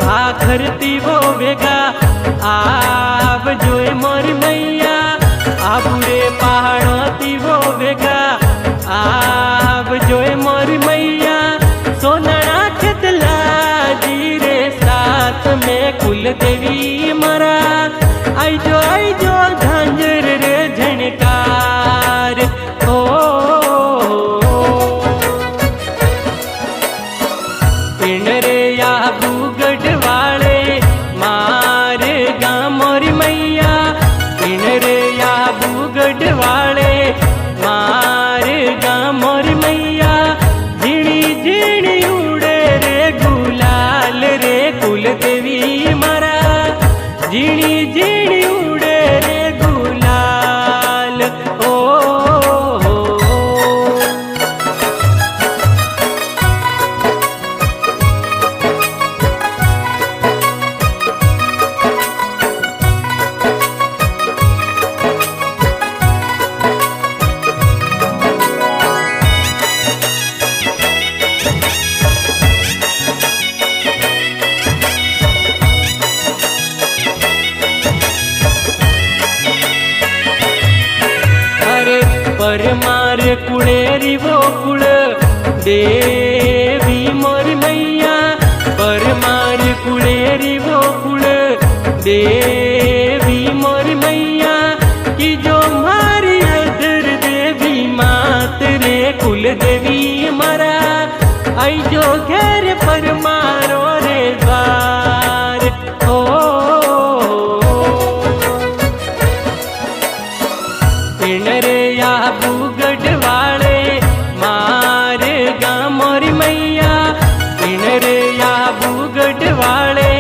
भाखरती वो वेगा आव जोए मोर मैया आबुरे पहाड़ती वो वेगा आव जोए मोर मैया सोनड़ा खेतला जीरे साथ में कुल देवी मरा आई जो झांझर रे झनकार ओ पिंड रे या बूगढ़ वाले मारे गामोर मैया पिंड रे या बूगढ़ वाले मारे गामोर मैया झिड़ी झिड़ी उड़े रे गुलाल रे कुल देवी मरा झिड़ी झिड़ी उड़े रे गुलाल ओ परमार कुड़ेरी वो कुड़ देवी मोर मैया परमार कुड़ेरी वो कुड़ देवी मोर मैया कि जो मारी अदर देवी माँ आई जो घेर पर मारो रे द्वार ओ रे या बुगट वाले मार गामोरी मैया रे या बुगट वाले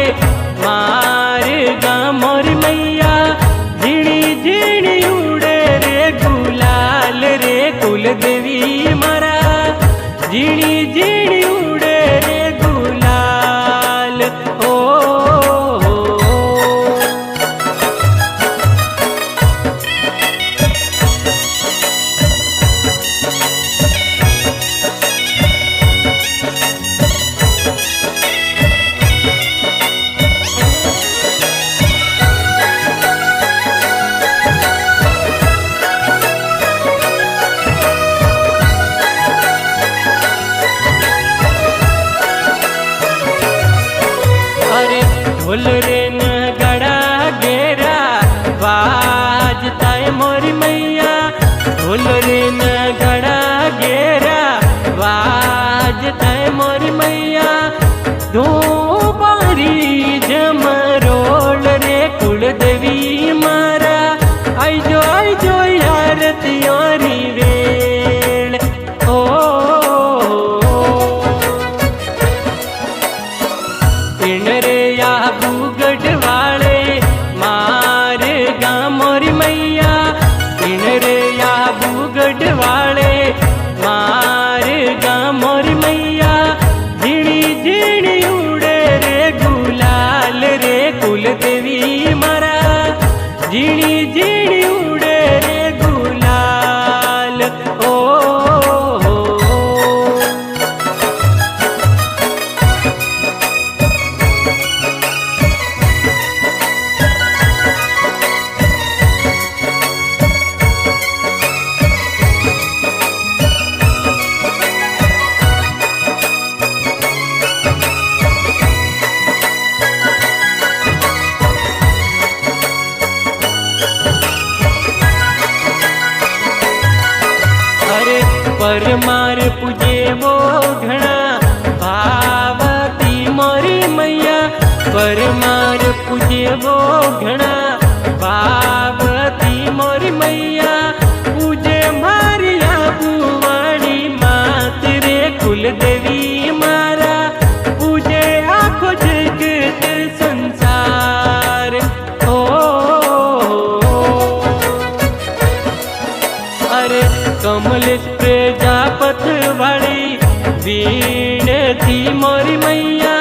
मार गामोरी मैया झीणी झीणी उड़े रे गुलाल रे कुल देवी मारा झीणी झीणी उड़े रे गुलाल ओ ढोल रे नगड़ा गेरा बाजता है मोरी मैया ढोल रे नगड़ा गेरा बाजता है मोरी मैया दो बारी जमरोल रे कुल देवी मारा आई जो यारती यारी वेल ओ रे या बुगट वाले मार गामोरी मैया रे या बुगट वाले मार गामोरी मैया झीणी झीणी उड़े रे गुलाल रे कुल देवी मारा झीणी झीणी उड़े रे गुलाल ओ परमार पूजे वो घना भावती मोरी मैया परमार पूजे वो घना भावती मोरी मैया पूजे मारिया बुवाणी मात रे कुल देवी मारा पूजे आखो जगत संसार ओ अरे कमलेश प्रजापत वाली बीणती मोरी मैया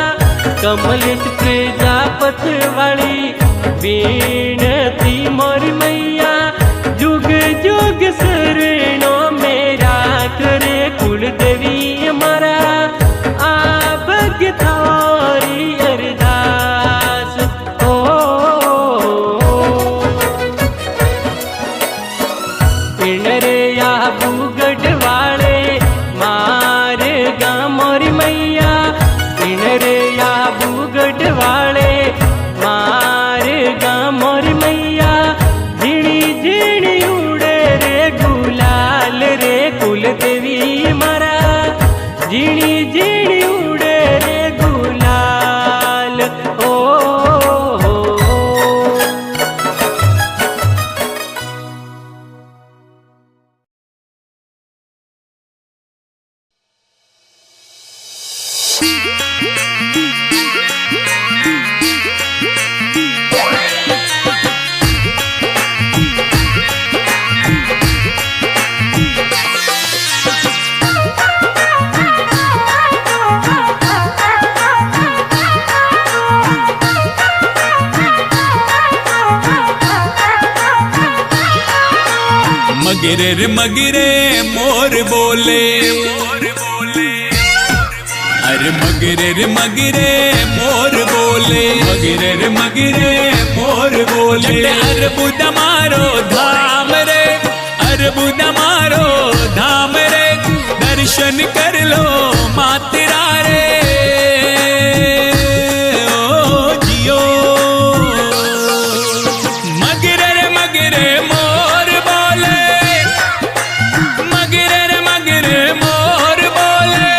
कमलेश प्रजापत वाली बीणती मोरी मैया जुग जुग शरणों मेरा करे कुल देवी मारा आबग थारी अरदास ओ रे या बुगट वाले मार गामोरी मैया रे या बुगट वाले मार गामोरी मैया झीणी झीणी उड़े रे गुलाल रे कुल देवी मारा झीणी झीणी उड़े रे गुलाल ओ मगिरे रे मगिरे मोर बोले अरे मगिरे रे मगिरे मोर बोले मगिरे रे मगिरे मोर बोले अरबुद मारो धाम रे अरबुद मारो धाम रे दर्शन कर लो मातरा रे ओ जियो मगिरे रे मगिरे मोर बोले मगिरे रे मगिरे मोर बोले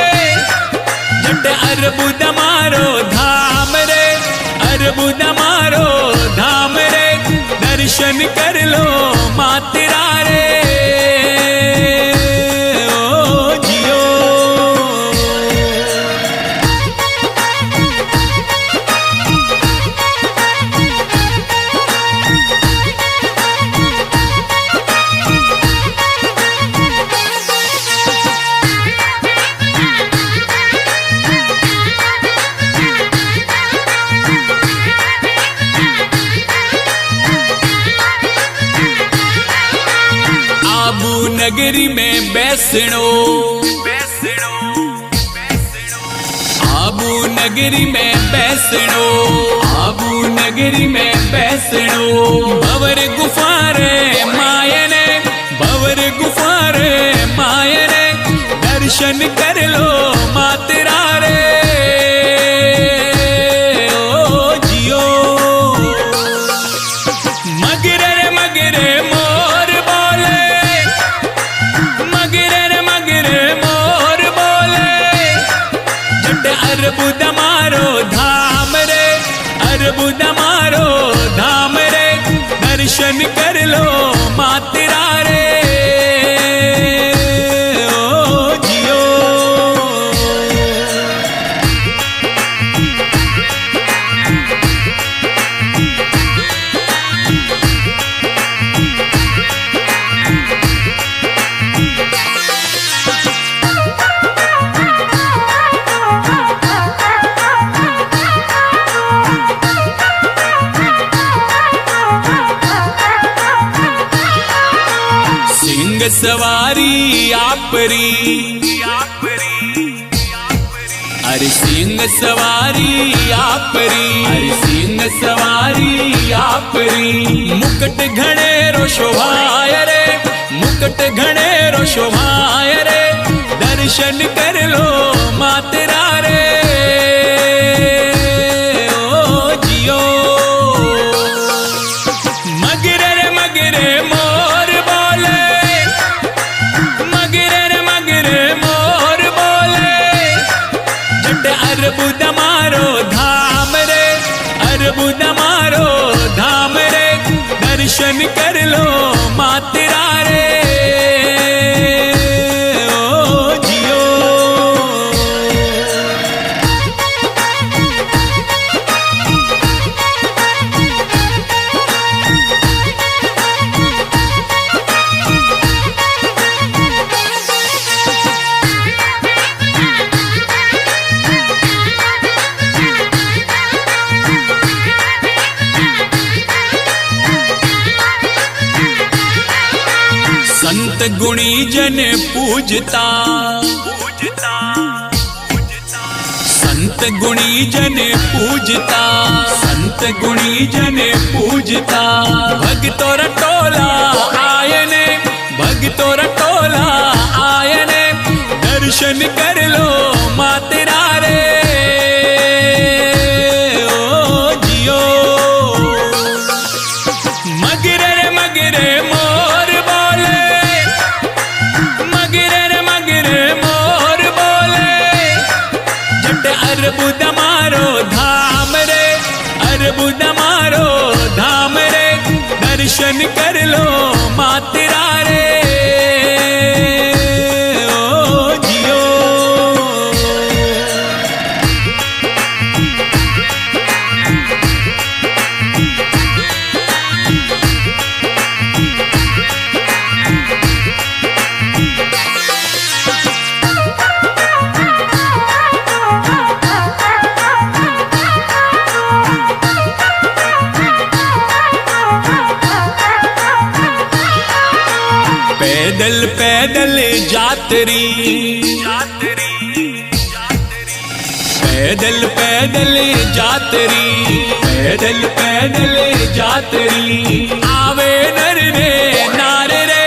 नगरी में बैसणो, आबू नगरी में बैसणो, आबू नगरी में बैसणो। भंवर गुफा रे मायने, भंवर गुफा रे मायने, दर्शन कर लो मातेरा रे। ओ जियो मगरे रे मगरे मोर बोले, मगरे रे मगरे मोर बोले। जट अर्बुद मारो धाम रे, अर्बुद मारो धाम रे, दर्शन कर लो मातेरा रे। ओ जियो सिंह सवारी आपरी, अरे सिंह सवारी आपरी, अरे सिंह सवारी आपरी। मुकुट घणेरो शोभाय रे, मुकुट घणेरो शोभाय रे, दर्शन कर लो मातेरा रे। ओ जियो मगरे रे मगरे मोर बोले, मगरे रे मगरे मोर बोले। जट अर्बुद मारो धाम रे, अर्बुद मारो धाम रे, दर्शन कर लो मातेरा रे। ओ जियो संत गुणी जन पूजता, संत गुणी जन पूजता, संत गुणी जन पूजता। भगतों टोला आयने, भगतों टोला आयने, दर्शन कर लो मातेरा रे। ओ जियो मगरे रे मगरे मोर बोले, मगरे रे मगरे मोर बोले। जट अर्बुद मारो धाम रे, अर्बुद मारो धाम रे, दर्शन कर लो मातेरा रे। ओ जियो पैदल पैदल जातरी, पैदल पैदल जातरी, पैदल पैदल जातरी। आवे नर रे नार रे,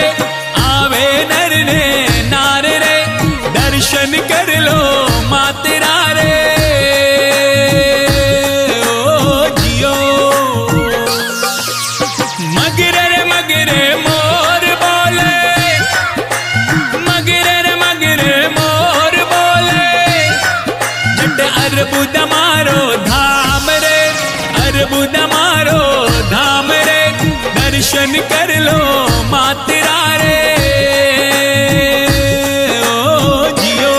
आवे नर रे नार रे, दर्शन कर लो मातेरा रे। ओ जियो मगरे रे मगरे मोर बोले, मगरे रे मगरे मोर बोले। जट अर्बुद मारो धाम रे, अर्बुद मारो धाम रे, दर्शन कर लो मातेरा रे। ओ जियो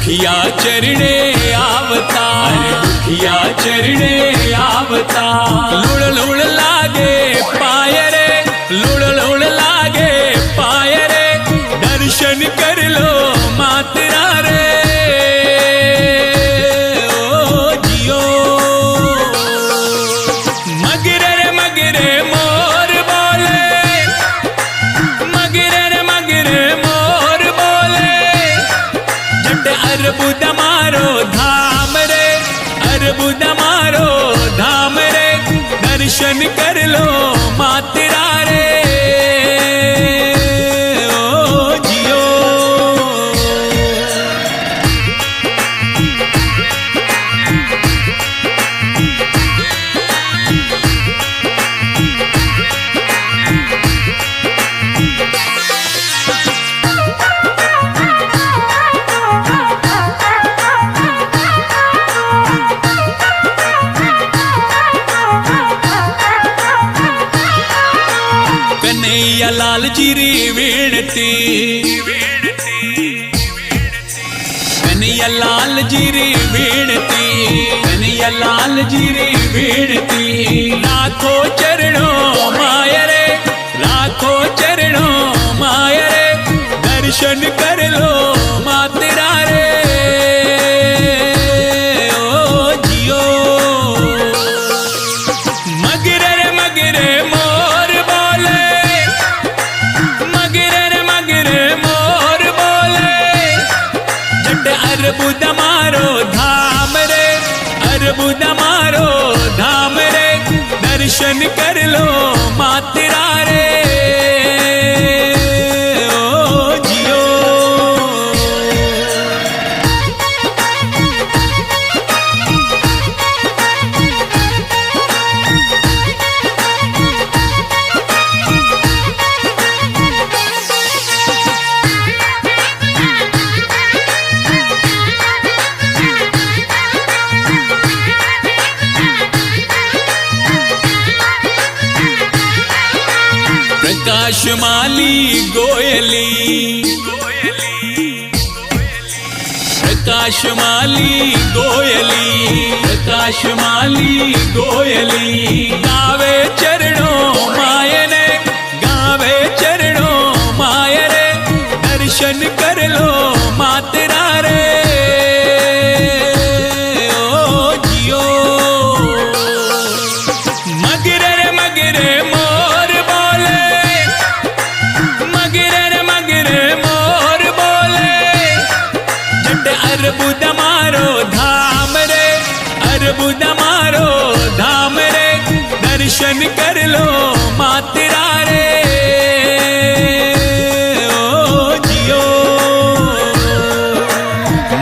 दुखिया चरणे आवता, अरे दुखिया चरणे आवता। लुड़ लुड़ लागे पाय रे, लुड़ लुड़ लागे पाय रे, दर्शन कर लो मातरा रे। ओ जियो मगरे रे मगरे मोर बोले, मगरे रे मगरे मोर बोले। जट अर्बुद मारो धाम रे, अर्बुद मारो धाम रे, दर्शन कर लो मातरा रे। ओ जियो कन्हैया लाल जी री विनती, कन्हैया लाल जी री विनती, कन्हैया लाल जी री विनती। लाखों चरणों माय रे, लाखों चरणों माय रे, दर्शन कर लो मातरा रे। ओ जियो मगरे रे मगरे मोर बोले, मगरे रे मगरे मोर बोले। जट अर्बुद मारो धाम रे, अर्बुद मारो धाम रे, दर्शन कर लो मातरा रे। ओ जियो प्रकाश माली गोयली, प्रकाश माली गोयली, प्रकाश माली गोयली। गावे चरणों माय ने, गावे चरणों माय रे, दर्शन कर लो मातरा रे। ओ जियो मगरे रे मगरे मोर बोले, मगरे रे मगरे मोर बोले। जट अर्बुद मारो धाम रे, अर्बुद मारो धाम रे, दर्शन कर लो मातरा रे। ओ जियो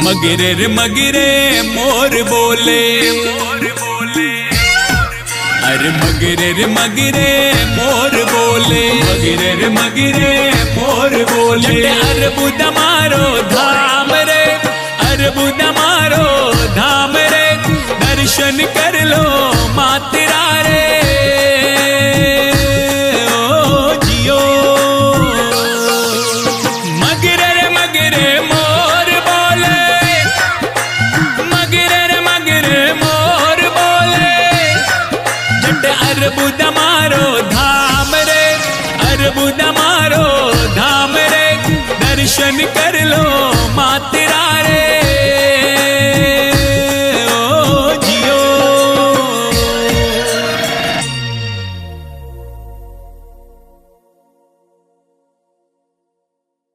मगरे रे मगरे मोर बोले, अरे मगरे रे मगरे मोर बोले, मगरे रे मगरे मोर बोले। अर्बुद मारो धाम रे, अर्बुद मारो